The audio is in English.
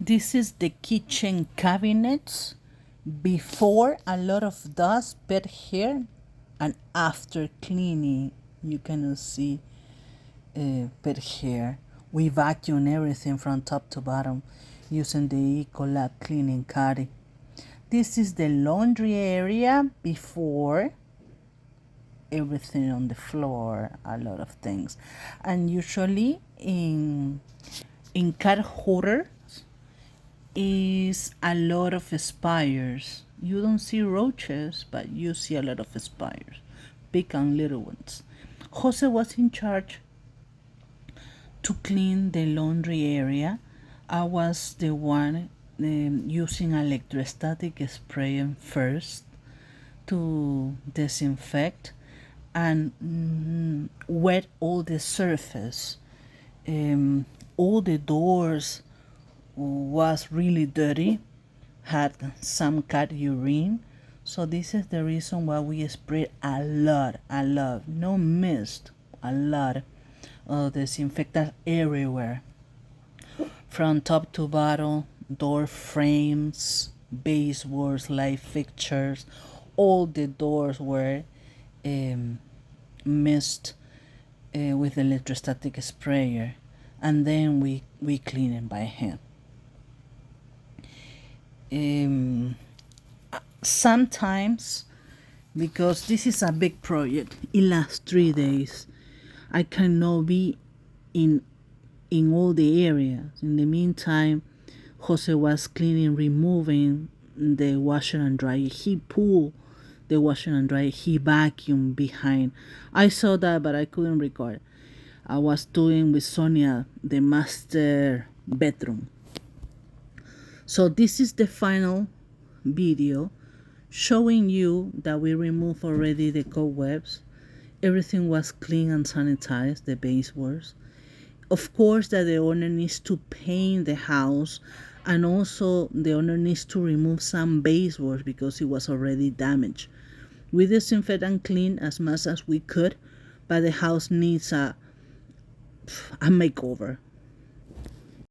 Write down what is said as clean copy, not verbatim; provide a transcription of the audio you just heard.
This is the kitchen cabinets before a lot of dust bed here, and after cleaning you cannot see bed here. We vacuum everything from top to bottom using the Ecolab cleaning caddy. This is the laundry area before, everything on the floor, a lot of things. And usually in cat hoarder is a lot of spiders. You don't see roaches, but you see a lot of spiders, big and little ones. Jose was in charge to clean the laundry area. I was the one using electrostatic spraying first to disinfect and wet all the surface. All the doors was really dirty, had some cat urine. So this is the reason why we spray a lot, no mist, a lot of disinfectant everywhere. From top to bottom, door frames, baseboards, light fixtures, all the doors were mist with electrostatic sprayer, and then we clean it by hand. Sometimes, because this is a big project, it lasts 3 days, I cannot be in all the areas. In the meantime, Jose was cleaning, removing the washer and dryer. He pulled the washer and dryer, he vacuumed behind. I saw that, but I couldn't record. I was doing with Sonia the master bedroom. So this is the final video showing you that we removed already the cobwebs. Everything was clean and sanitized, the baseboards. Of course that the owner needs to paint the house, and also the owner needs to remove some baseboards because it was already damaged. We disinfect and clean as much as we could, but the house needs a makeover.